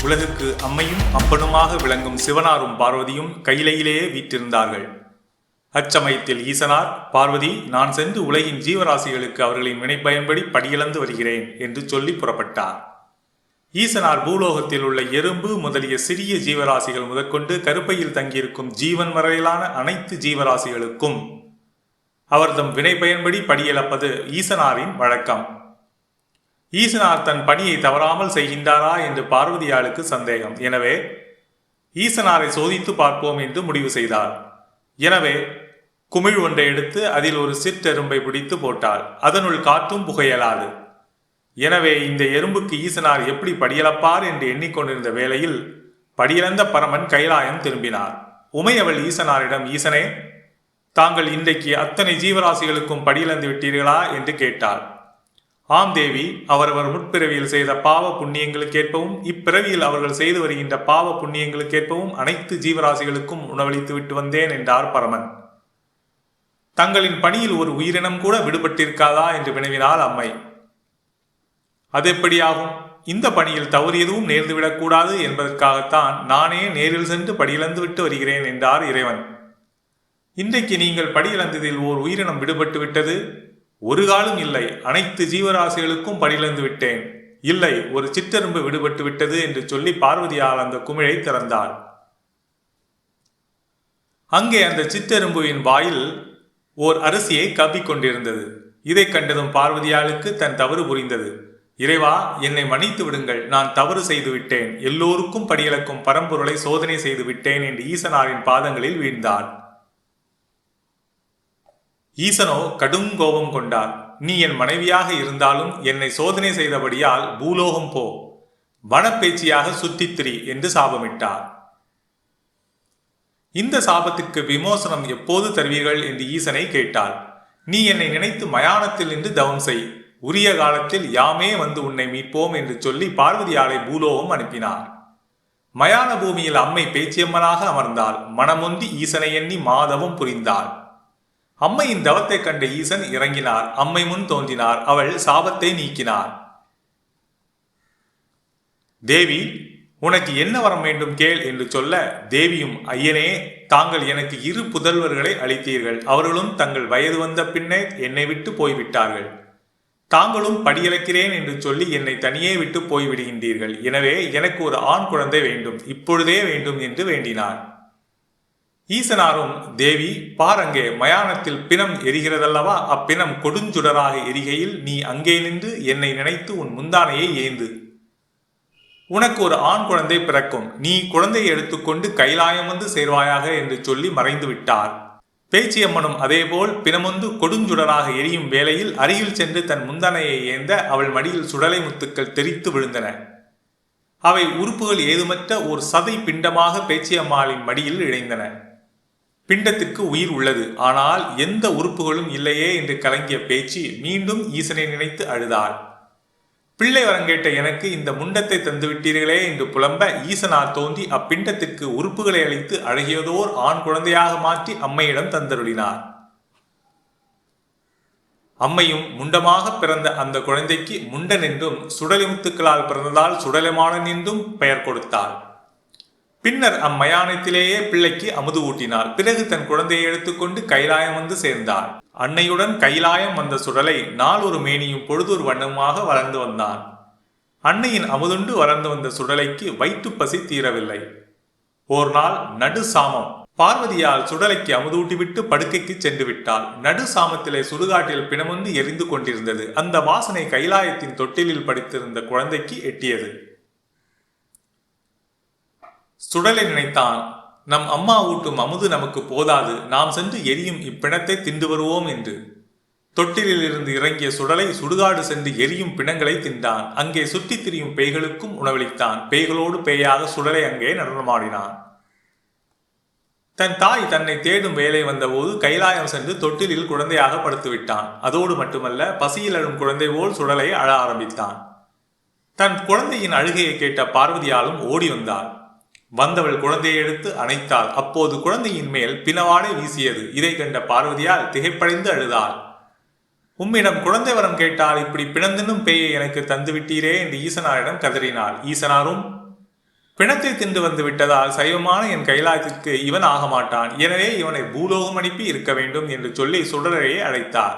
உலகுக்கு அம்மையும் அப்பனுமாக விளங்கும் சிவனாரும் பார்வதியும் கையிலேயே வீற்றிருந்தார்கள். அச்சமயத்தில் ஈசனார், பார்வதி, நான் சென்று உலகின் ஜீவராசிகளுக்கு அவர்களின் வினைப்பயன்படி படியிழந்து வருகிறேன் என்று சொல்லி புறப்பட்டார். ஈசனார் பூலோகத்தில் உள்ள எறும்பு முதலிய சிறிய ஜீவராசிகள் முதற்கொண்டு கருப்பையில் தங்கியிருக்கும் ஜீவன் வரையிலான அனைத்து ஜீவராசிகளுக்கும் அவர்தம் வினைப்பயன்படி படியிழப்பது ஈசனாரின் வழக்கம். ஈசனார் தன் பணியை தவறாமல் செய்கின்றாரா என்று பார்வதியாளுக்கு சந்தேகம். எனவே ஈசனாரை சோதித்து பார்ப்போம் என்று முடிவு செய்தார். எனவே குமிழ் ஒன்றை எடுத்து அதில் ஒரு சிற்றெரும்பை பிடித்து போட்டாள். அதனுள் காற்றும் புகையலாது. எனவே இந்த எறும்புக்கு ஈசனார் எப்படி படியளப்பார் என்று எண்ணிக்கொண்டிருந்த வேளையில் படியிழந்த பரமன் கைலாயம் திரும்பினார். உமையவள் ஈசனாரிடம், ஈசனே, தாங்கள் இன்றைக்கு அத்தனை ஜீவராசிகளுக்கும் படியிழந்து விட்டீர்களா என்று கேட்டாள். ஆம் தேவி, அவரவர் முற்பிறவியில் செய்த பாவ புண்ணியங்களுக்கேற்பவும் இப்பிறவியில் அவர்கள் செய்து வருகின்ற பாவ புண்ணியங்களுக்கேற்பவும் அனைத்து ஜீவராசிகளுக்கும் உணவளித்து விட்டு வந்தேன் என்றார் பரமன். தங்களின் பணியில் ஒரு உயிரினம் கூட விடுபட்டிருக்காதா என்று வினவினாள் அம்மை. அது எப்படியாகும்? இந்த பணியில் தவறு எதுவும் நேர்ந்துவிடக்கூடாது என்பதற்காகத்தான் நானே நேரில் சென்று படியிழந்து விட்டு வருகிறேன் என்றார் இறைவன். இன்றைக்கு நீங்கள் படியிழந்ததில் ஓர் உயிரினம் விடுபட்டு விட்டது. ஒரு காலம் இல்லை, அனைத்து ஜீவராசிகளுக்கும் படியிழந்து விட்டேன். இல்லை, ஒரு சிற்றெரும்பு விடுபட்டு விட்டது என்று சொல்லி பார்வதியால் அந்த குமிழை திறந்தாள். அங்கே அந்த சிற்றெரும்புவின் வாயில் ஓர் அரிசியை கவ்விக் கொண்டிருந்தது. இதை கண்டதும் பார்வதியாளுக்கு தன் தவறு புரிந்தது. இறைவா, என்னை மன்னித்து விடுங்கள், நான் தவறு செய்து விட்டேன், எல்லோருக்கும் படியிழக்கும் பரம்பொருளை சோதனை செய்து விட்டேன் என்று ஈசனாரின் பாதங்களில் வீழ்ந்தாள். ஈசனோ கடும் கோபம் கொண்டார். நீ என் மனைவியாக இருந்தாலும் என்னை சோதனை செய்தபடியால் பூலோகம் போ, வனப்பேச்சியாக சுற்றித்திரி என்று சாபமிட்டார். இந்த சாபத்திற்கு விமோசனம் எப்போது தருவீர்கள் என்று ஈசனை கேட்டாள். நீ என்னை நினைத்து மயானத்தில் நின்று தவம் செய், உரிய காலத்தில் யாமே வந்து உன்னை மீட்போம் என்று சொல்லி பார்வதியாளை பூலோகம் அனுப்பினார். மயான பூமியில் அம்மை பேச்சியம்மனாக அமர்ந்தாள். மனமொன்றி ஈசனை எண்ணி மாதவம் புரிந்தாள். அம்மையின் தவத்தை கண்ட ஈசன் இறங்கினார். அம்மை முன் தோன்றினார். அவள் சாபத்தை நீக்கினார். தேவி, உனக்கு என்ன வரம் வேண்டும் கேள் என்று சொல்ல, தேவியும், ஐயனே, தாங்கள் எனக்கு 2 புதல்வர்களை அளித்தீர்கள். அவர்களும் தங்கள் வயது வந்த பின்னே என்னை விட்டு போய்விட்டார்கள். தாங்களும் படியிழக்கிறேன் என்று சொல்லி என்னை தனியே விட்டு போய்விடுகின்றீர்கள். எனவே எனக்கு ஒரு ஆண் குழந்தை வேண்டும், இப்பொழுதே வேண்டும் என்று வேண்டினார். ஈசனாரும், தேவி, பாரங்கே மயானத்தில் பிணம் எரிகிறதல்லவா, அப்பிணம் கொடுஞ்சுடராக எரிகையில் நீ அங்கே நின்று என்னை நினைத்து உன் முந்தானையை ஏந்து, உனக்கு ஒரு ஆண் குழந்தை பிறக்கும். நீ குழந்தையை எடுத்துக்கொண்டு கைலாயம் வந்து சேர்வாயாக என்று சொல்லி மறைந்து விட்டார். பேச்சியம்மனும் அதேபோல் பிணமொந்து கொடுஞ்சுடராக எரியும் வேளையில் அருகில் சென்று தன் முந்தானையை ஏந்த அவள் மடியில் சுடலை முத்துக்கள் தெரித்து விழுந்தன. அவை உறுப்புகள் ஏதுமற்ற ஒரு சதை பிண்டமாக பேச்சியம்மாளின் மடியில் இழைந்தன. பிண்டத்திற்கு உயிர் உள்ளது, ஆனால் எந்த உறுப்புகளும் இல்லையே என்று கலங்கிய பேச்சு மீண்டும் ஈசனை நினைத்து அழுதாள். பிள்ளை வரங்கேட்ட எனக்கு இந்த முண்டத்தை தந்துவிட்டீர்களே என்று புலம்ப ஈசனார் தோன்றி அப்பிண்டத்திற்கு உறுப்புகளை அளித்து அழகியதோர் ஆண் குழந்தையாக மாற்றி அம்மையிடம் தந்தருளினார். அம்மையும் முண்டமாக பிறந்த அந்த குழந்தைக்கு முண்டன் என்றும் சுடலிமுத்துக்களால் பிறந்ததால் சுடலமானன் என்றும் பெயர் கொடுத்தாள். பின்னர் அம்மயானத்திலேயே பிள்ளைக்கு அமுது ஊட்டினாள். பிறகு தன் குழந்தையை எடுத்துக்கொண்டு கைலாயம் வந்து சேர்ந்தாள். அன்னையுடன் கைலாயம் வந்த சுடலை நாளொரு மேனியும் பொழுதொரு வண்ணமாக வளர்ந்து வந்தான். அன்னையின் அமுதுண்டு வளர்ந்து வந்த சுடலைக்கு வயிற்று பசி தீரவில்லை. ஓர் நாள் நடு சாமம். பார்வதியால் சுடலைக்கு அமுதூட்டிவிட்டு படுக்கைக்கு சென்று விட்டாள். நடு சாமத்திலே சுடுகாட்டில் பிணமொன்று எரிந்து கொண்டிருந்தது. அந்த வாசனை கைலாயத்தின் தொட்டிலில் படித்திருந்த குழந்தைக்கு எட்டியது. சுடலை நினைத்தான், நம் அம்மா ஊட்டும் அமுது நமக்கு போதாது, நாம் சென்று எரியும் இப்பிணத்தை தின்று வருவோம் என்று. தொட்டிலில் இருந்து இறங்கிய சுடலை சுடுகாடு சென்று எரியும் பிணங்களை தின்றான். அங்கே சுற்றித் திரியும் பேய்களுக்கும் உணவளித்தான். பேய்களோடு பேயாக சுடலை அங்கே நடனமாடினான். தன் தாய் தன்னை தேடும் வேலை வந்தபோது கைலாயம் சென்று தொட்டிலில் குழந்தையாக படுத்துவிட்டான். அதோடு மட்டுமல்ல, பசியில் அழும் குழந்தை போல் சுடலை அழ ஆரம்பித்தான். தன் குழந்தையின் அழுகையை கேட்ட பார்வதியாலும் ஓடி வந்தாள். வந்தவள் குழந்தையை எடுத்து அணைத்தாள். அப்போது குழந்தையின் மேல் பிணவாடை வீசியது. இதை கண்ட பார்வதியால் திகைப்படைந்து அழுதாள். உம்மிடம் குழந்தை வரம் கேட்டால் இப்படி பிணந்தினும் பேயை எனக்கு தந்துவிட்டீரே என்று ஈசனாரிடம் கதறினாள். ஈசனாரும், பிணத்தை தின்று வந்து விட்டதால் சைவமான என் கைலாயத்திற்கு இவன் ஆக மாட்டான். எனவே இவனை பூலோகம் அனுப்பி இருக்க வேண்டும் என்று சொல்லி சுடலையை அழைத்தார்.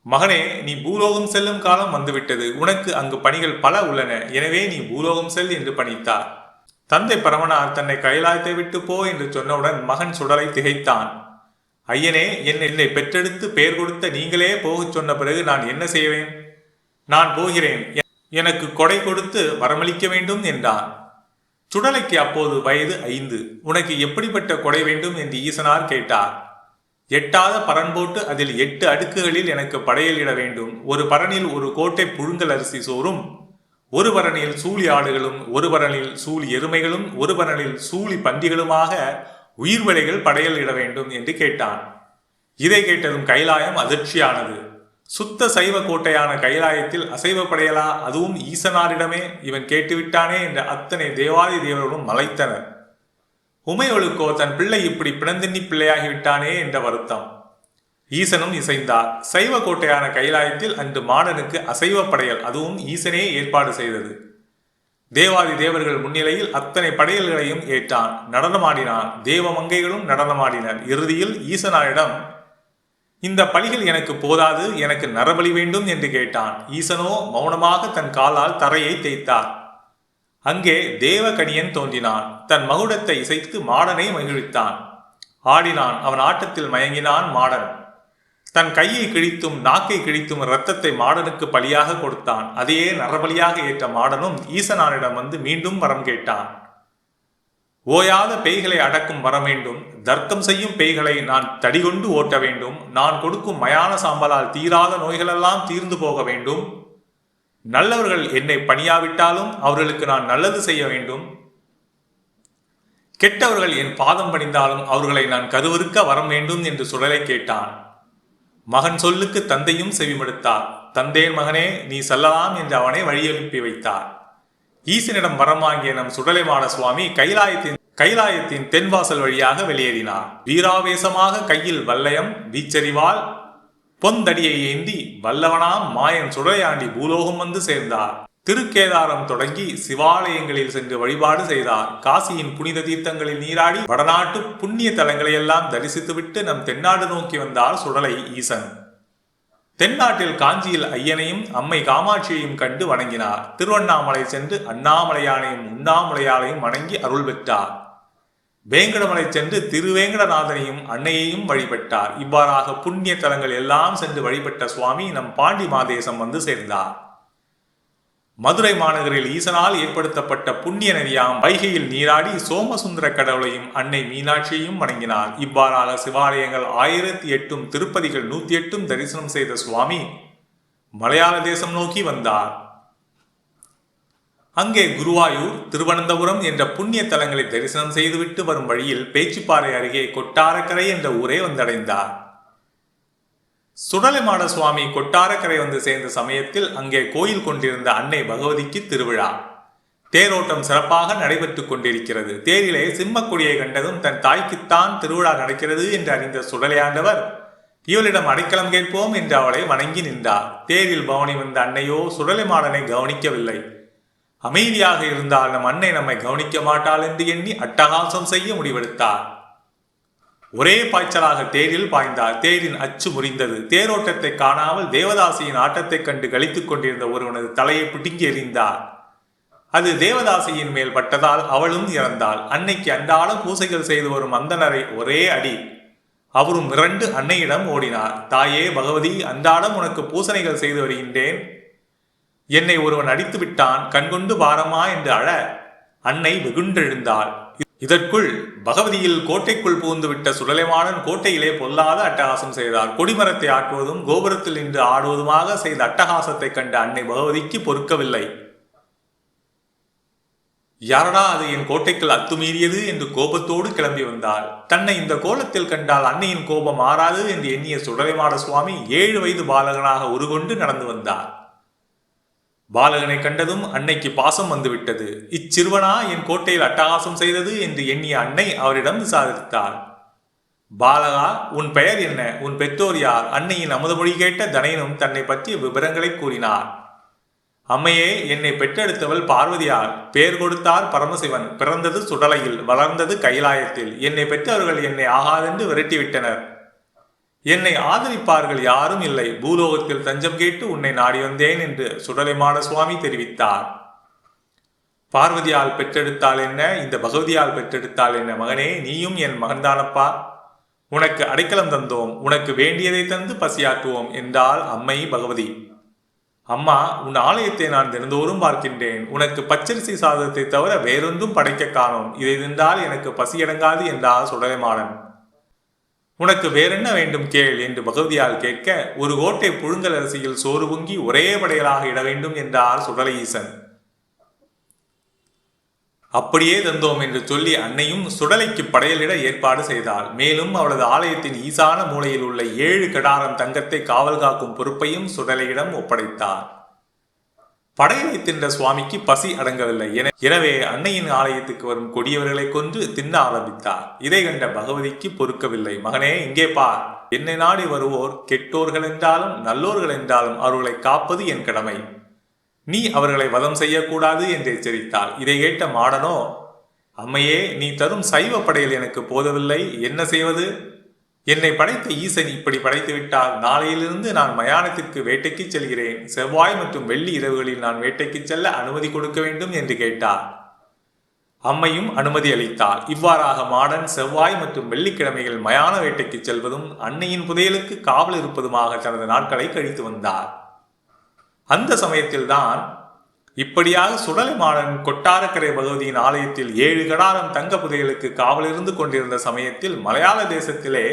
மகனே, நீ பூலோகம் செல்லும் காலம் வந்துவிட்டது. உனக்கு அங்கு பணிகள் பல உள்ளன. எனவே நீ பூலோகம் செல் என்று பணித்தார். தந்தை பரமனார் தன்னை கைலாயத்தை விட்டு போ என்று சொன்னவுடன் மகன் சுடலை திகைத்தான். ஐயனே, என்னை பெற்றெடுத்து பெயர் கொடுத்த நீங்களே போகச் சொன்ன பிறகு நான் என்ன செய்வேன்? நான் போகிறேன், எனக்கு கொடை கொடுத்து வரமளிக்க வேண்டும் என்றான். சுடலைக்கு அப்போது வயது 5. உனக்கு எப்படிப்பட்ட கொடை வேண்டும் என்று ஈசனார் கேட்டார். எட்டாத பரன் போட்டு அதில் 8 அடுக்குகளில் எனக்கு படையலிட வேண்டும். ஒரு பரனில் ஒரு கோட்டை புழுங்கல் அரிசி சோறும், ஒரு பரனில் சூழி ஆடுகளும், ஒரு பரனில் சூழி எருமைகளும், ஒரு பரனில் சூழி பன்றிகளுமாக உயிர்வலைகள் படையலிட வேண்டும் என்று கேட்டான். இதை கேட்டதும் கைலாயம் அதிர்ச்சியானது. சுத்த சைவ கோட்டையான கைலாயத்தில் அசைவ படையலா, அதுவும் ஈசனாரிடமே? இவன் கேட்டுவிட்டானே என்ற அத்தனை தேவாதி தேவர்களும் மலைத்தனர். உமையொழுக்கோ தன் பிள்ளை இப்படி பிணந்தின்னி பிள்ளையாகிவிட்டானே என்ற வருத்தம். ஈசனும் இசைந்தார். சைவ கோட்டையான கைலாயத்தில் அன்று மாடனுக்கு அசைவ படையல், அதுவும் ஈசனே ஏற்பாடு செய்தது. தேவாதி தேவர்கள் முன்னிலையில் அத்தனை படையல்களையும் ஏற்றான். நடனமாடினான். தேவ மங்கைகளும் நடனமாடினர். இறுதியில் ஈசனாரிடம், இந்த பலிகள் எனக்கு போதாது, எனக்கு நரபலி வேண்டும் என்று கேட்டான். ஈசனோ மௌனமாக தன் காலால் தரையை தேய்த்தார். அங்கே தேவகணியன் தோன்றினான். தன் மகுடத்தை இசைத்து மாடனை மகிழ்வித்தான். ஆடினான். அவன் ஆட்டத்தில் மயங்கினான் மாடன். தன் கையை கிழித்தும் நாக்கை கிழித்தும் இரத்தத்தை மாடனுக்கு பலியாக கொடுத்தான். அதையே நரபலியாக ஏற்ற மாடனும் ஈசனாரிடம் வந்து மீண்டும் வரம் கேட்டான். ஓயாத பேய்களை அடக்கும் வர வேண்டும். தர்க்கம் செய்யும் பேய்களை நான் தடிகொண்டு ஓட்ட வேண்டும். நான் கொடுக்கும் மயான சாம்பலால் தீராத நோய்களெல்லாம் தீர்ந்து போக வேண்டும். நல்லவர்கள் என்னை பணியாவிட்டாலும் அவர்களுக்கு நான் நல்லது செய்ய வேண்டும். கெட்டவர்கள் என் பாதம் பணிந்தாலும் அவர்களை நான் கருவறுக்க வரம் வேண்டும் என்று சுடலை கேட்டான். மகன் சொல்லுக்கு தந்தையும் செவிமடுத்தார். தந்தேன் மகனே, நீ செல்லலாம் என்று அவனை வழியெழுப்பி வைத்தார். ஈசனிடம் வரம் வாங்கிய நம் சுடலைமாட சுவாமி கைலாயத்தின் தென்வாசல் வழியாக வெளியேறினார். வீராவேசமாக கையில் வல்லயம் வீச்சரிவால் பொந்தடியை ஏந்தி வல்லவனாம் மாயன் சுடலையாண்டி பூலோகம் வந்து சேர்ந்தார். திருக்கேதாரம் தொடங்கி சிவாலயங்களில் சென்று வழிபாடு செய்தார். காசியின் புனித தீர்த்தங்களில் நீராடி வடநாட்டு புண்ணிய தலங்களை எல்லாம் தரிசித்துவிட்டு நம் தென்னாடு நோக்கி வந்தார் சுடலை ஈசன். தென்னாட்டில் காஞ்சியில் ஐயனையும் அம்மை காமாட்சியையும் கண்டு வணங்கினார். திருவண்ணாமலை சென்று அண்ணாமலையானையும் உண்ணாமலையானையும் வணங்கி அருள் பெற்றார். வேங்கடமலை சென்று திருவேங்கடநாதனையும் அன்னையையும் வழிபட்டார். இவ்வாறாக புண்ணிய தலங்கள் எல்லாம் சென்று வழிபட்ட சுவாமி நம் பாண்டி மாதேசம் வந்து சேர்ந்தார். மதுரை மாநகரில் ஈசனால் ஏற்படுத்தப்பட்ட புண்ணிய நதியாம் வைகையில் நீராடி சோமசுந்தர கடவுளையும் அன்னை மீனாட்சியையும் வணங்கினார். இவ்வாறாக சிவாலயங்கள் 1008, திருப்பதிகள் 108 தரிசனம் செய்த சுவாமி மலையாள தேசம் நோக்கி வந்தார். அங்கே குருவாயூர், திருவனந்தபுரம் என்ற புண்ணிய தலங்களை தரிசனம் செய்துவிட்டு வரும் வழியில் பேச்சிப்பாறை அருகே கொட்டாரக்கரை என்ற ஊரை வந்தடைந்தார். சுடலைமாட சுவாமி கொட்டாரக்கரை வந்து சேர்ந்த சமயத்தில் அங்கே கோயில் கொண்டிருந்த அன்னை பகவதிக்கு திருவிழா. தேரோட்டம் சிறப்பாக நடைபெற்றுக் கொண்டிருக்கிறது. தேரிலே சிம்மக்கொடியை கண்டதும் தன் தாய்க்குத்தான் திருவிழா நடக்கிறது என்று அறிந்த சுடலையாண்டவர் இவளிடம் அடைக்கலம் கேட்போம் என்று அவளை வணங்கி நின்றார். தேரில் பவனி வந்த அன்னையோ சுடலைமாடனை கவனிக்கவில்லை. அமைதியாக இருந்தால் நம் அன்னை நம்மை கவனிக்க மாட்டாள் என்று எண்ணி அட்டகாசம் செய்ய முடிவெடுத்தார். ஒரே பாய்ச்சலாக தேரில் பாய்ந்தார். தேரின் அச்சு முறிந்தது. தேரோட்டத்தை காணாமல் தேவதாசியின் ஆட்டத்தை கண்டு கழித்துக் கொண்டிருந்த ஒருவனது தலையை பிடுங்கி எறிந்தார். அது தேவதாசியின் மேல் பட்டதால் அவளும் இறந்தாள். அன்னைக்கு அன்றாடம் பூசைகள் செய்து வரும் அந்தனரை ஒரே அடி. அவரும் மிரண்டு அன்னையிடம் ஓடினார். தாயே பகவதி, அன்றாடம் உனக்கு பூசணைகள் செய்து வருகின்றேன். என்னை ஒருவன் அடித்து விட்டான், கண்கொண்டு பாரமா என்று அழ அன்னை வெகுண்டெழுந்தாள். இதற்குள் பகவதியில் கோட்டைக்குள் புகுந்து விட்ட சுடலைமாடன் கோட்டையிலே பொல்லாத அட்டகாசம் செய்தார். கொடிமரத்தை ஆட்டுவதும் கோபுரத்தில் நின்று ஆடுவதுமாக செய்த அட்டகாசத்தை கண்ட அன்னை பகவதிக்கு பொறுக்கவில்லை. யாரடா அது என் கோட்டைக்குள் அத்துமீறியது என்று கோபத்தோடு கிளம்பி வந்தாள். தன்னை இந்த கோலத்தில் கண்டால் அன்னையின் கோபம் மாறாது என்று எண்ணிய சுடலைமாட சுவாமி 7 வயது பாலகனாக உருகொண்டு நடந்து வந்தார். பாலகனை கண்டதும் அன்னைக்கு பாசம் வந்துவிட்டது. இச்சிறுவனா என் கோட்டையில் அட்டகாசம் செய்தது என்று எண்ணிய அன்னை அவரிடம் விசாரித்தார். பாலகா, உன் பெயர் என்ன? உன் பெற்றோர் யார்? அன்னையின் அமுதமொழி கேட்ட தனையனும் தன்னை பற்றிய விவரங்களை கூறினார். அம்மையே, என்னை பெற்றெடுத்தவள் பார்வதியார். பேர் கொடுத்தார் பரமசிவன். பிறந்தது சுடலையில், வளர்ந்தது கைலாயத்தில். என்னை பெற்றவர்கள் என்னை ஆகாதென்று விரட்டிவிட்டனர். என்னை ஆதரிப்பார்கள் யாரும் இல்லை. பூலோகத்தில் தஞ்சம் கேட்டு உன்னை நாடி வந்தேன் என்று சுடலைமான சுவாமி தெரிவித்தார். பார்வதியால் பெற்றெடுத்தால் என்ன, இந்த பகவதியால் பெற்றெடுத்தால் என்ன? மகனே, நீயும் என் மகன்தானப்பா. உனக்கு அடைக்கலம் தந்தோம், உனக்கு வேண்டியதை தந்து பசியாற்றுவோம் என்றாள் அம்மை பகவதி. அம்மா, உன் ஆலயத்தை நான் தினந்தோறும் பார்க்கின்றேன். உனக்கு பச்சரிசி சாதத்தை தவிர வேறொன்றும் படைக்க காணோம். இதை தின்றால் எனக்கு பசியடங்காது என்றார் சுடலைமாடன். உனக்கு வேறென்ன வேண்டும் கேள் என்று பகவதியால் கேட்க, ஒரு கோட்டை புழுங்கல் அரிசியில் சோறு பொங்கி ஒரே படையலாக இட வேண்டும் என்றார் சுடலை ஈசன். அப்படியே தந்தோம் என்று சொல்லி அன்னையும் சுடலைக்கு படையலிட ஏற்பாடு செய்தாள். மேலும் அவளது ஆலயத்தின் ஈசான மூலையில் உள்ள 7 கடாரம் தங்கத்தை காவல் காக்கும் பொறுப்பையும் சுடலையிடம் ஒப்படைத்தார். படையலை தின்ற சுவாமிக்கு பசி அடங்கவில்லை. எனவே அன்னையின் ஆலயத்துக்கு வரும் கொடியவர்களை கொன்று தின்ன ஆரம்பித்தார். இதை கண்ட பகவதிக்கு பொறுக்கவில்லை. மகனே, இங்கே பார். என்னை நாடி வருவோர் கெட்டோர்கள் என்றாலும் நல்லோர்கள் என்றாலும் அவர்களை காப்பது என் கடமை. நீ அவர்களை வதம் செய்யக்கூடாது என்று எச்சரித்தாள். இதை கேட்ட மாடனோ, அம்மையே, நீ தரும் சைவ படையல் எனக்கு போதவில்லை. என்ன செய்வது? என்னை படைத்த ஈசன் இப்படி படைத்து விட்டால் நாளையிலிருந்து நான் மயானத்திற்கு வேட்டைக்கு செல்கிறேன். செவ்வாய் மற்றும் வெள்ளி இரவுகளில் நான் வேட்டைக்கு செல்ல அனுமதி கொடுக்க வேண்டும் என்று கேட்டார். அம்மையும் அனுமதி அளித்தாள். இவ்வாறாக மாடன் செவ்வாய் மற்றும் வெள்ளிக்கிழமைகள் மயான வேட்டைக்கு செல்வதும் அன்னையின் புதையலுக்கு காவல் இருப்பதுமாக தனது நாட்களை கழித்து வந்தார். அந்த சமயத்தில்தான் இப்படியாக சுடலைமாடன் கொட்டாரக்கரை பகவதியின் ஆலயத்தில் 7 கடாரம் தங்க புதையலுக்கு காவலிருந்து கொண்டிருந்த சமயத்தில் மலையாள தேசத்திலே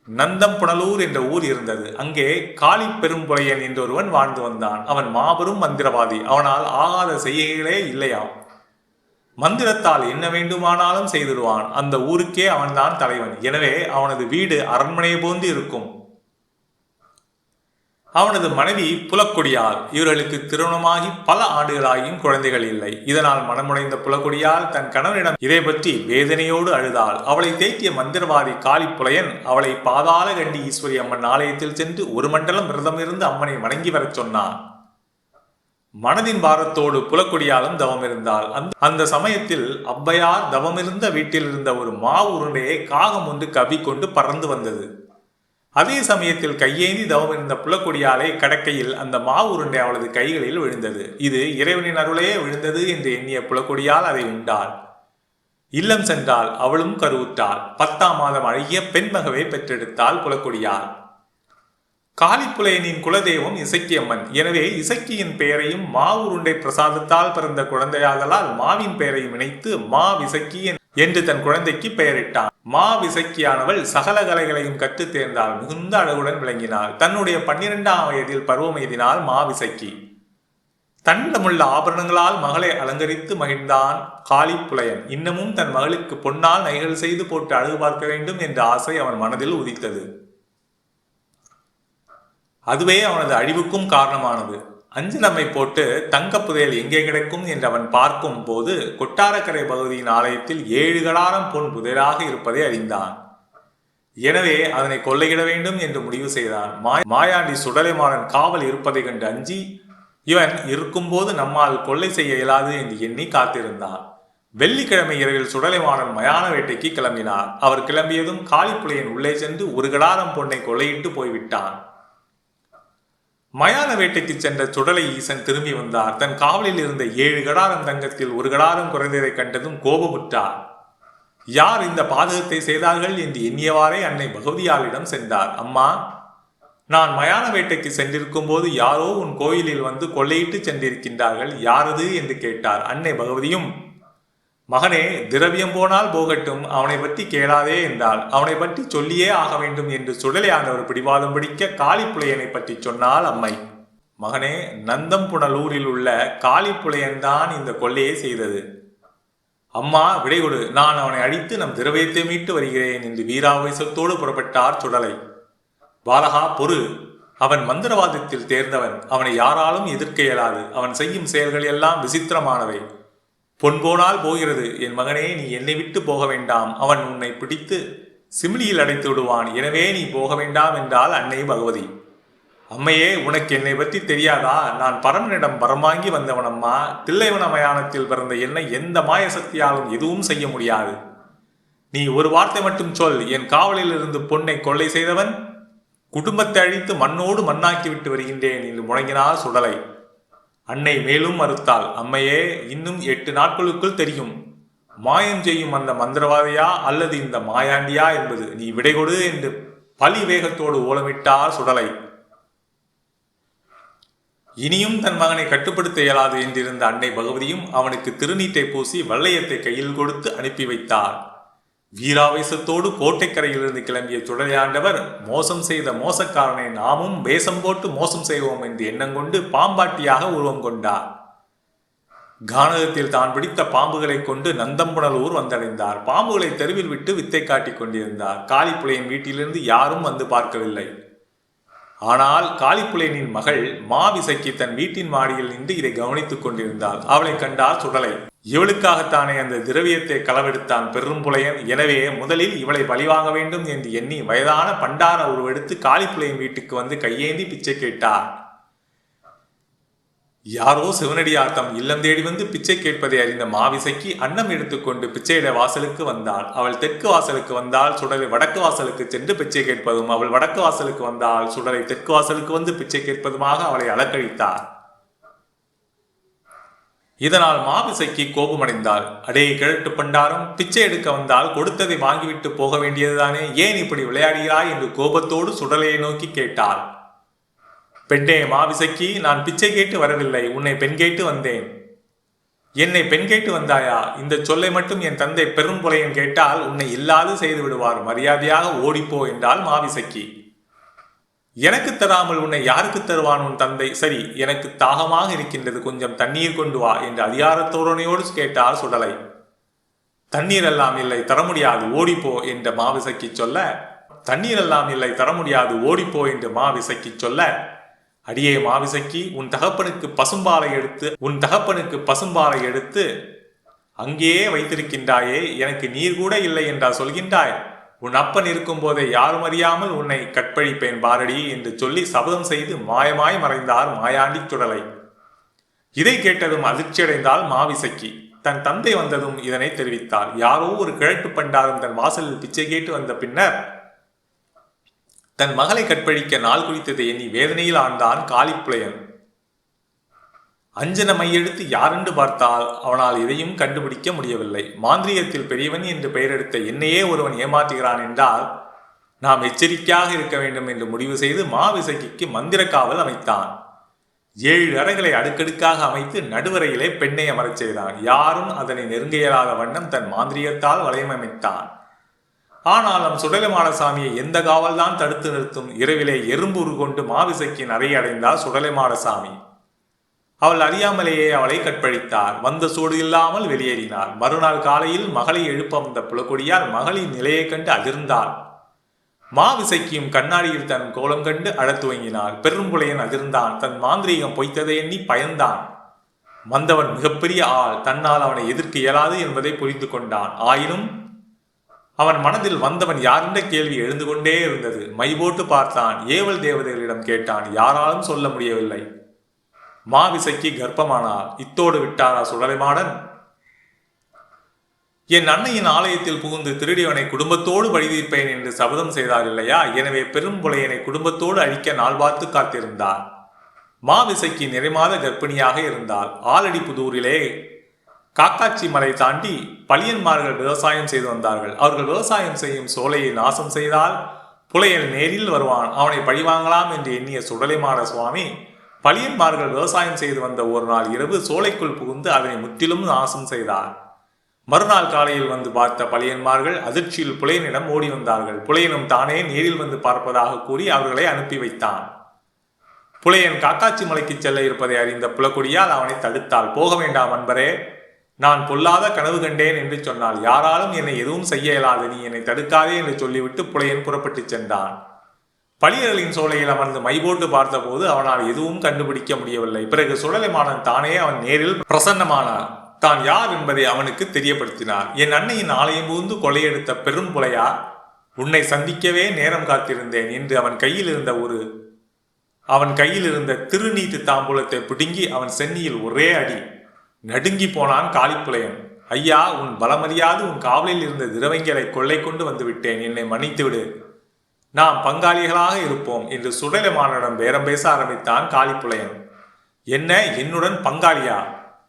நந்தம்புணலூர் என்ற ஊர் இருந்தது. அங்கே காளி பெரும்புலையன் என்றொருவன் வாழ்ந்து வந்தான். அவன் மாபெரும் மந்திரவாதி. அவனால் ஆகாத செய்கைகளே இல்லையாம். மந்திரத்தால் என்ன வேண்டுமானாலும் செய்திடுவான். அந்த ஊருக்கே அவன்தான் தலைவன். எனவே அவனது வீடு அரண்மனை போன்று இருக்கும். அவனது மனைவி புலக்கொடியால். இவர்களுக்கு திருமணமாகி பல ஆண்டுகளாகியும் குழந்தைகள் இல்லை. இதனால் மனமுடைந்த புலக்கொடியால் தன் கணவனிடம் இதை பற்றி வேதனையோடு அழுதாள். அவளை தேற்றிய மந்திரவாதி காளிப்புலையன் அவளை பாதாள கண்டி ஈஸ்வரி அம்மன் ஆலயத்தில் சென்று 1 மண்டலம் விரதம் இருந்து அம்மனை வணங்கி வரச் சொன்னான். மனதின் பாரத்தோடு புலக்கொடியாலும் தவம் இருந்தாள். அந்த சமயத்தில் ஔவையார் தவமிருந்த வீட்டில் இருந்த ஒரு மாவு உருண்டையை காகம் ஒன்று கவ்விக்கொண்டு பறந்து வந்தது. அதே சமயத்தில் கையேந்தி தவம் இருந்த புலக்கொடியாலை கடக்கையில் அந்த மாவு உருண்டை அவளது கைகளில் விழுந்தது. இது இறைவனின் அருளையே விழுந்தது என்று எண்ணிய புலக்கொடியால் அதை உண்டாள். இல்லம் சென்றால் அவளும் கருவுற்றாள். 10ஆம் மாதம் அழகிய பெண்மகவை பெற்றெடுத்தாள் புலக்கொடியால். காளிப்புலையனின் குலதெய்வம் இசக்கியம்மன். எனவே இசக்கியின் பெயரையும் மாவு உருண்டை பிரசாதத்தால் பிறந்த குழந்தையாதலால் மாவின் பெயரையும் இணைத்து மா விசக்கி என்று தன் குழந்தைக்கு பெயரிட்டான். மா விசக்கியானவள் சகல கலைகளையும் கற்று தேர்ந்தால் மிகுந்த அழகுடன் விளங்கினாள். தன்னுடைய 12ஆம் வயதில் பருவம் எய்தினாள் மா விசக்கி. தன்னிடமுள்ள ஆபரணங்களால் மகளை அலங்கரித்து மகிழ்ந்தான் காளிப்புலையன். இன்னமும் தன் மகளுக்கு பொன்னால் நகைகள் செய்து போட்டு அழகு பார்க்க வேண்டும் என்ற ஆசை அவன் மனதில் உதித்தது. அதுவே அவனது அழிவுக்கும் காரணமானது. அஞ்சனம்மை போட்டு தங்க புதையல் எங்கே கிடைக்கும் என்று அவன் பார்க்கும் போது கொட்டாரக்கரை பகுதியின் ஆலயத்தில் 7 கடாரம் பொன் புதையலாக இருப்பதை அறிந்தான். எனவே அதனை கொள்ளையிட வேண்டும் என்று முடிவு செய்தான். மாயாண்டி சுடலைமாடன் காவல் இருப்பதை கண்டு அஞ்சி இவன் இருக்கும்போது நம்மால் கொள்ளை செய்ய இயலாது என்று எண்ணி காத்திருந்தான். வெள்ளிக்கிழமை இரவில் சுடலைமாடன் மயான வேட்டைக்கு கிளம்பினார். அவர் கிளம்பியதும் காளிப்புலையன் உள்ளே சென்று 1 கடாரம் பொன்னை கொள்ளையிட்டு போய்விட்டான். மயான வேட்டைக்கு சென்ற சுடலை ஈசன் திரும்பி வந்தார். தன் காவலில் இருந்த 7 கடாரம் தங்கத்தில் 1 கடாரம் குறைந்ததை கண்டதும் கோபமுற்றார். யார் இந்த பாதகத்தை செய்தார்கள் என்று எண்ணியவாறே அன்னை பகவதியாளிடம் சென்றார். அம்மா, நான் மயான வேட்டைக்கு சென்றிருக்கும் போது யாரோ உன் கோயிலில் வந்து கொள்ளையிட்டு சென்றிருக்கின்றார்கள். யாரது என்று கேட்டார். அன்னை பகவதியும், மகனே, திரவியம் போனால் போகட்டும், அவனை பற்றி கேளாதே என்றாள். அவனை பற்றி சொல்லியே ஆக வேண்டும் என்று சுடலையானவர் பிடிவாதம் பிடிக்க காளிப்புலையனை பற்றி சொன்னால் அம்மை. மகனே, நந்தம்புணலூரில் உள்ள காளிப்புலையன்தான் இந்த கொள்ளையை செய்தது. அம்மா, விடைகொடு, நான் அவனை அழித்து நம் திரவியத்தை மீட்டு வருகிறேன் என்று வீராவேசத்தோடு புறப்பட்டார் சுடலை. பாலகா, பொறு. அவன் மந்திரவாதத்தில் தேர்ந்தவன். அவனை யாராலும் எதிர்க்க இயலாது. அவன் செய்யும் செயல்கள் எல்லாம் விசித்திரமானவை. பொன் போனால் போகிறது. என் மகனே, நீ என்னை விட்டு போக வேண்டாம். அவன் உன்னை பிடித்து சிமிலியில் அடைத்து விடுவான். எனவே நீ போக வேண்டாம் என்றால் அன்னை பகவதி. அம்மையே, உனக்கு என்னை பற்றி தெரியாதா? நான் பரமனிடம் வரம் வாங்கி வந்தவனம்மா. தில்லைவன மயானத்தில் பிறந்த என்னை எந்த மாய சக்தியாலும் எதுவும் செய்ய முடியாது. நீ ஒரு வார்த்தை மட்டும் சொல். என் காவலில் இருந்து பொன்னை கொள்ளை செய்தவன் குடும்பத்தை அழித்து மண்ணோடு மண்ணாக்கி விட்டு வருகின்றேன் என்று முழங்கினார் சுடலை. அன்னை மேலும் மறுத்தாள். அம்மையே, இன்னும் 8 நாட்களுக்குள் தெரியும். மாயம் செய்யும் அந்த மந்திரவாதியா அல்லது இந்த மாயாண்டியா என்பது. நீ விடை கொடு என்று பலி வேகத்தோடு ஓலமிட்டார் சுடலை. இனியும் தன் மகனை கட்டுப்படுத்த இயலாது என்றிருந்த அன்னை பகவதியும் அவனுக்கு திருநீட்டை பூசி வல்லையத்தை கையில் கொடுத்து அனுப்பி வைத்தார். வீராவேசத்தோடு கோட்டைக்கரையிலிருந்து கிளம்பிய சுடலையாண்டவர் மோசம் செய்த மோசக்காரனை நாமும் வேஷம் போட்டு மோசம் செய்வோம் என்று எண்ணம் கொண்டு பாம்பாட்டியாக உருவம் கொண்டார். கானகத்தில் தான் பிடித்த பாம்புகளை கொண்டு நந்தம்புணலூர் வந்தடைந்தார். பாம்புகளை தெருவில் விட்டு வித்தை காட்டிக் கொண்டிருந்தார். காளிப்புலையின் வீட்டிலிருந்து யாரும் வந்து பார்க்கவில்லை. ஆனால் காளிப்புலையனின் மகள் மாவிசைக்கு தன் வீட்டின் மாடியில் நின்று இதை கவனித்துக் கொண்டிருந்தாள். அவளை கண்டார் சுடலை. இவளுக்காகத்தானே அந்த திரவியத்தை களவெடுத்தான் பெரும்புலையன். எனவே முதலில் இவளை பழிவாங்க வேண்டும் என்று எண்ணி வயதான பண்டார உருவெடுத்து காளிப்புலையின் வீட்டுக்கு வந்து கையேந்தி பிச்சை கேட்டார். யாரோ சிவனடியார் தம் இல்லம் தேடி வந்து பிச்சை கேட்பதை அறிந்த மாவிசைக்கு அன்னம் எடுத்துக்கொண்டு பிச்சையிட வாசலுக்கு வந்தாள். அவள் தெற்கு வாசலுக்கு வந்தால் சுடலை வடக்கு வாசலுக்கு சென்று பிச்சை கேட்பதும், அவள் வடக்கு வாசலுக்கு வந்தால் சுடலை தெற்கு வாசலுக்கு வந்து பிச்சை கேட்பதுமாக அவளை அலக்கழித்தார். இதனால் மாவிசைக்கு கோபமடைந்தாள். அடே கிழட்டு பண்டாரம், பிச்சை எடுக்க வந்தால் கொடுத்ததை வாங்கிவிட்டு போக வேண்டியதுதானே, ஏன் இப்படி விளையாடுகிறாய் என்று கோபத்தோடு சுடலையை நோக்கி கேட்டாள். பெண்ணே மாவிசைக்கு, நான் பிச்சை கேட்டு வரவில்லை, உன்னை பெண் கேட்டு வந்தேன். என்னை பெண் கேட்டு வந்தாயா? இந்த சொல்லை மட்டும் என் தந்தை பெரும்புலையன் கேட்டால் உன்னை இல்லாது செய்து விடுவார். மரியாதையாக ஓடிப்போ என்றால் மாவிசைக்கு. எனக்கு தராமல் உன்னை யாருக்கு தருவான் உன் தந்தை? சரி, எனக்கு தாகமாக இருக்கின்றது, கொஞ்சம் தண்ணீர் கொண்டு வா என்று அதிகாரத்தோரணையோடு கேட்டார் சுடலை. தண்ணீர் எல்லாம் இல்லை, தர முடியாது, ஓடிப்போ என்ற மாவிசைக்கு சொல்ல, தண்ணீர் எல்லாம் இல்லை, தர முடியாது, ஓடிப்போ என்று மாவிசைக்கு சொல்ல, அடியே மாவிசைக்கு, உன் தகப்பனுக்கு பசும்பாலை எடுத்து அங்கேயே வைத்திருக்கின்றாயே, எனக்கு நீர் கூட இல்லை என்றா சொல்கின்றாய்? உன் அப்பன் இருக்கும் போதே யாரும் அறியாமல் உன்னை கற்பழிப்பேன் பாரடி என்று சொல்லி சபதம் செய்து மாயமாய் மறைந்தார் மாயாண்டி சுடலை. இதை கேட்டதும் அதிர்ச்சியடைந்தால் மாவிசைக்கு. தன் தந்தை வந்ததும் இதனை தெரிவித்தார். யாரோ ஒரு கிழட்டு பண்டாரும் தன் வாசலில் பிச்சை கேட்டு வந்த பின்னர் தன் மகளை கற்பழிக்க நாள் குறித்ததை எண்ணி வேதனையில் ஆழ்ந்தான் காளிப்புலையன். அஞ்சன மையெடுத்து யாரென்று பார்த்தால் அவனால் எதையும் கண்டுபிடிக்க முடியவில்லை. மாந்திரியத்தில் பெரியவன் என்று பெயரெடுத்த என்னையே ஒருவன் ஏமாற்றுகிறான் என்றால் நாம் எச்சரிக்கையாக இருக்க வேண்டும் என்று முடிவு செய்து மாவிசைக்கு மந்திர காவல் அமைத்தான். 7 அறைகளை அடுக்கடுக்காக அமைத்து நடுவரையிலே பெண்ணை அமரச் செய்தான். யாரும் அதனை நெருங்க இயலாத வண்ணம் தன் மாந்திரியத்தால் வளையமைத்தான். ஆனாலும் சுடலைமாடசாமியை எந்த காவல்தான் தடுத்து நிறுத்தும்? இரவிலே எறும்புரு கொண்டு மாவிசைக்கின் அறை அடைந்தார் சுடலைமாடசாமி. அவள் அறியாமலேயே அவளை கற்பழித்தார். வந்த சூடு இல்லாமல் வெளியேறினார். மறுநாள் காலையில் மகளை எழுப்ப வந்த புலக்கொடியால் மகளின் நிலையை கண்டு அதிர்ந்தாள். மாவிசைக்கியும் கண்ணாடியில் தன் கோலம் கண்டு அழத் துவங்கினார். பெரும்புலையன் அதிர்ந்தான். தன் மாந்திரீகம் பொய்த்ததை எண்ணி பயந்தான். வந்தவன் மிகப்பெரிய ஆள், தன்னால் அவனை எதிர்க்க இயலாது என்பதை புரிந்து கொண்டான். ஆயினும் அவன் மனதில் வந்தவன் யாரென்ற கேள்வி எழுந்து கொண்டே இருந்தது. மை போட்டு பார்த்தான். ஏவல் தேவதைகளிடம் கேட்டான். யாராலும் சொல்ல முடியவில்லை. மாவிசைக்கு கர்ப்பமானார். இத்தோடு விட்டாரா சுடலைமாடன்? என் அன்னையின் ஆலயத்தில் புகுந்து திருடியவனை குடும்பத்தோடு வழிதீர்ப்பேன் என்று சபதம் செய்தார் இல்லையா? எனவே பெரும்புலையனை குடும்பத்தோடு அழிக்க நாள் பார்த்து காத்திருந்தார். மாவிசைக்கு நிறைமாத கர்ப்பிணியாக இருந்தார். ஆலடி புதூரிலே காக்காட்சி மலை தாண்டி பழியன்மார்கள் விவசாயம் செய்து வந்தார்கள். அவர்கள் விவசாயம் செய்யும் சோலையை நாசம் செய்தால் புலையன் நேரில் வருவான், அவனை பழிவாங்கலாம் என்று எண்ணிய சுடலைமாட சுவாமி பழியன்மார்கள் விவசாயம் செய்து வந்த ஒரு நாள் இரவு சோலைக்குள் புகுந்து அதனை முற்றிலும் நாசம் செய்தார். மறுநாள் காலையில் வந்து பார்த்த பழியன்மார்கள் அதிர்ச்சியில் புலையனிடம் ஓடி வந்தார்கள். புலையனும் தானே நேரில் வந்து பார்ப்பதாக கூறி அவர்களை அனுப்பி வைத்தான். புலையன் காக்காட்சி மலைக்கு செல்ல இருப்பதை அறிந்த புலக்கொடியால் அவனை தடுத்தாள். போக வேண்டாம் அன்பரே, நான் பொல்லாத கனவு கண்டேன் என்று சொன்னாள். யாராலும் என்னை எதுவும் செய்ய இயலாது, நீ என்னை தடுக்காதே என்று சொல்லிவிட்டு புலையன் புறப்பட்டு சென்றான். பழியர்களின் சோலையில் அமர்ந்து மைபோட்டு பார்த்தபோது அவனால் எதுவும் கண்டுபிடிக்க முடியவில்லை. பிறகு சுடலைமாடன் தானே அவன் நேரில் பிரசன்னமானான். தான் யார் என்பதை அவனுக்கு தெரியப்படுத்தினார். என் அன்னையின் ஆலயம் புகுந்து கொலையெடுத்த பெரும் புலையா, உன்னை சந்திக்கவே நேரம் காத்திருந்தேன் என்று அவன் கையில் இருந்த ஒரு அவன் கையில் இருந்த திருநீட்டு தாம்பூலத்தை பிடுங்கி அவன் சென்னியில் ஒரே அடி. நடுங்கி போனான் காளிப்புலையன். ஐயா, உன் பலமறியாது உன் காவலில் இருந்த திரவங்களை கொள்ளை கொண்டு வந்து விட்டேன், என்னை மன்னித்து விடு. நாம் பங்காளிகளாக இருப்போம் என்று சுடலைமாடனிடம் பேரம் பேச ஆரம்பித்தான் காளிப்புலையன். என்ன, என்னுடன் பங்காளியா?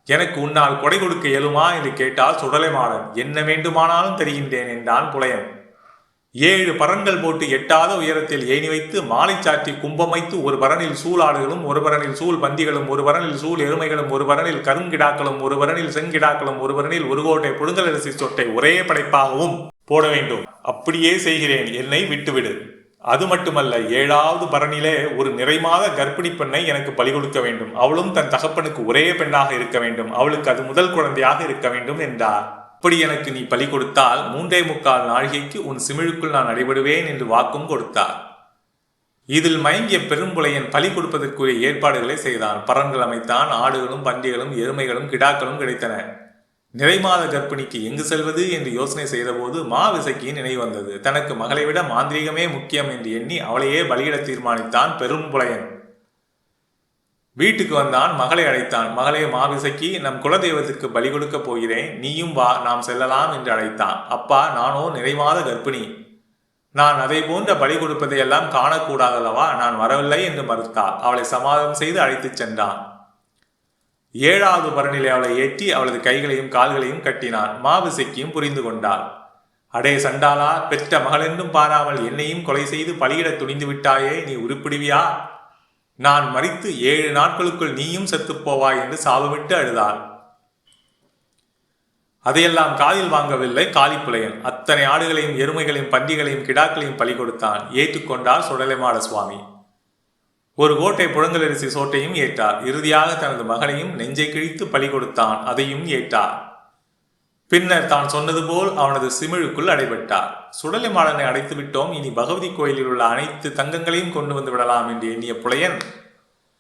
எனக்கு உன்னால் கொடை கொடுக்க இயலுமா என்று கேட்டால் சுடலைமாடன். என்ன வேண்டுமானாலும் தருகின்றேன் என்றான் புலையன். 7 பரன்கள் போட்டு எட்டாத உயரத்தில் ஏணி வைத்து மாலை சாற்றி கும்பம் வைத்து ஒரு பரனில் சூளாடுகளும் ஒரு பரனில் சூழ் பந்திகளும் ஒரு பரனில் சூழ் எருமைகளும் ஒரு பரனில் கருங்கிடாக்களும் ஒரு பரனில் செங்கிடாக்களும் ஒரு பரனில் ஒரு கோட்டை புழுங்கலரிசி சொட்டை ஒரே படைப்பாகவும் போட வேண்டும். அப்படியே செய்கிறேன், என்னை விட்டுவிடு. அது மட்டுமல்ல, 7வது பரனிலே ஒரு நிறைமாத கர்ப்பிணி பெண்ணை எனக்கு பலி கொடுக்க வேண்டும். அவளும் தன் தகப்பனுக்கு ஒரே பெண்ணாக இருக்க வேண்டும். அவளுக்கு அது முதல் குழந்தையாக இருக்க வேண்டும் என்றார். அப்படி எனக்கு நீ பலி கொடுத்தால் 3.25 நாழிகைக்கு உன் சிமிழுக்குள் நான் அடிபடுவேன் என்று வாக்கும் கொடுத்தார். இதில் மயங்கிய பெரும்புலையன் பலி கொடுப்பதற்குரிய ஏற்பாடுகளை செய்தான். பரன்கள் அமைத்தான். ஆடுகளும் பண்டிகளும் எருமைகளும் கிடாக்களும் கிடைத்தன. நிறைமாத கர்ப்பிணிக்கு எங்கு செல்வது என்று யோசனை செய்தபோது மாவிசைக்கு நினைவு வந்தது. தனக்கு மகளை விட மாந்திரீகமே முக்கியம் என்று எண்ணி அவளையே பலியிட தீர்மானித்தான் பெரும்புலையன். வீட்டுக்கு வந்தான். மகளை அழைத்தான். மகளே மாவிசைக்கு, நம் குலதெய்வத்திற்கு பலி கொடுக்க போகிறேன், நீயும் வா, நாம் செல்லலாம் என்று அழைத்தான். அப்பா, நானோ நிறைமாத கர்ப்பிணி, நான் அதை போன்ற பலி கொடுப்பதையெல்லாம் காணக்கூடாதல்லவா, நான் வரவில்லை என்று மறுத்தாள். அவளை சமாதானம் செய்து அழைத்துச் சென்றான். 7வது பரனிலே அவளை ஏற்றி அவளது கைகளையும் கால்களையும் கட்டினான். மாவிசைக்கியும் புரிந்து கொண்டாள். அடே சண்டாளா, பெற்ற மகளென்றும் பாராமல் என்னையும் கொலை செய்து பலியிட துணிந்து விட்டாயே, நீ உருப்பிடுவியா? நான் மரித்து 7 நாட்களுக்குள் நீயும் செத்துப்போவாய் என்று சாபமிட்டு அழுதாள். அதையெல்லாம் காதில் வாங்கவில்லை காளிப்புலையன். அத்தனை ஆடுகளையும் எருமைகளையும் பண்டிகளையும் கிடாக்களையும் பலி கொடுத்தான். ஏற்றுக்கொண்டார் சுடலைமாட சுவாமி. ஒரு கோட்டை புழங்கலரிசி சோட்டையும் ஏற்றார். இறுதியாக தனது மகனையும் நெஞ்சை கிழித்து பலி கொடுத்தான். அதையும் ஏற்றார். பின்னர் தான் சொன்னது போல் அவனது சிமிழுக்குள் அடைபட்டார். சுடலைமாடனை அடைத்து விட்டோம், இனி பகவதி கோயிலில் உள்ள அனைத்து தங்கங்களையும் கொண்டு வந்து விடலாம் என்று எண்ணிய புலையன்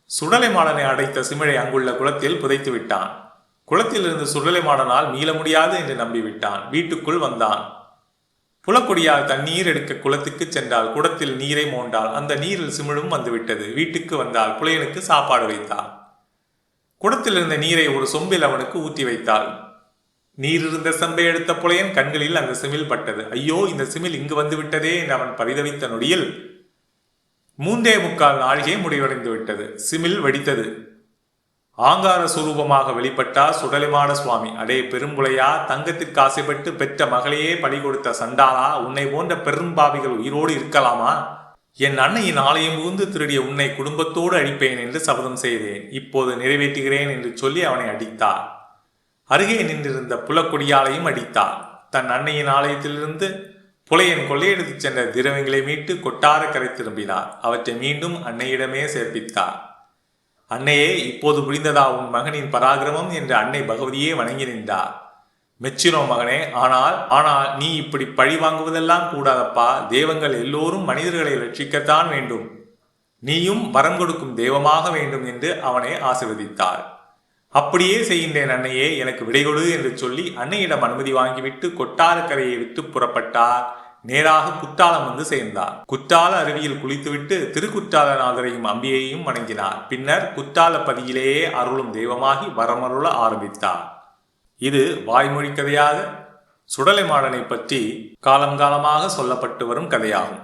சுடலைமாடனை அடைத்த சிமிழை அங்குள்ள குளத்தில் புதைத்து விட்டான். குளத்தில் இருந்து சுடலைமாடனால் மீள முடியாது என்று நம்பிவிட்டான். வீட்டுக்குள் வந்தான். புலக்கொடியால் தண்ணீர் எடுக்க குளத்துக்கு சென்றால் குடத்தில் நீரை மோண்டால் அந்த நீரில் சிமிழும் வந்துவிட்டது. வீட்டுக்கு வந்தால் புலையனுக்கு சாப்பாடு வைத்தாள். குடத்தில் இருந்த நீரை ஒரு சொம்பில் அவனுக்கு ஊற்றி வைத்தாள். நீர் இருந்த செம்பை எடுத்த புலையன் கண்களில் அந்த சிமிழ் பட்டது. ஐயோ, இந்த சிமிழ் இங்கு வந்து விட்டதே என்று அவன் பரிதவித்த நொடியில் 3.25 நாழிகை முடிவடைந்து விட்டது. சிமிழ் வெடித்தது. ஆங்கார சுரூபமாக வெளிப்பட்டார் சுடலைமாட சுவாமி. அடே பெரும்புலையா, தங்கத்திற்கு ஆசைப்பட்டு பெற்ற மகளையே பலி கொடுத்த சண்டாளா, உன்னை போன்ற பெரும்பாவிகள் உயிரோடு இருக்கலாமா? என் அன்னையின் ஆலயம் புகுந்து திருடிய உன்னை குடும்பத்தோடு அழிப்பேன் என்று சபதம் செய்தேன். இப்போது நிறைவேற்றுகிறேன் என்று சொல்லி அவனை அடித்தார். அருகே நின்றிருந்த புலக்கொடியாலையும் அடித்தார். தன் அன்னையின் ஆலயத்திலிருந்து புலையன் கொள்ளையெடுத்துச் சென்ற திரவங்களை மீட்டு கொட்டார கரை திரும்பினார். அவற்றை மீண்டும் அன்னையிடமே சேர்ப்பித்தார். அன்னையே, இப்போது புரிந்ததா உன் மகனின் பராக்கிரமம் என்று அன்னை பகவதியே வணங்கி நின்றார். மெச்சினோ மகனே, ஆனால் நீ இப்படி பழி வாங்குவதெல்லாம் கூடாதப்பா. தெய்வங்கள் எல்லோரும் மனிதர்களை ரட்சிக்கத்தான் வேண்டும். நீயும் வரம் கொடுக்கும் தெய்வமாக வேண்டும் என்று அவனை ஆசீர்வதித்தார். அப்படியே செய்கின்றேன் அன்னையே, எனக்கு விடை கொடு என்று சொல்லி அன்னையிடம் அனுமதி வாங்கிவிட்டு கொட்டாரக்கரையை விட்டு புறப்பட்டார். நேராக குற்றாலம் வந்து சேர்ந்தார். குற்றால அருவியில் குளித்துவிட்டு திருக்குற்றாலநாதரையும் அம்பியையும் வணங்கினார். பின்னர் குற்றாலப்பதியிலேயே அருளும் தெய்வமாகி வரமருள ஆரம்பித்தார். இது வாய்மொழி கதையாக சுடலைமாடனை பற்றி காலங்காலமாக சொல்லப்பட்டு வரும் கதையாகும்.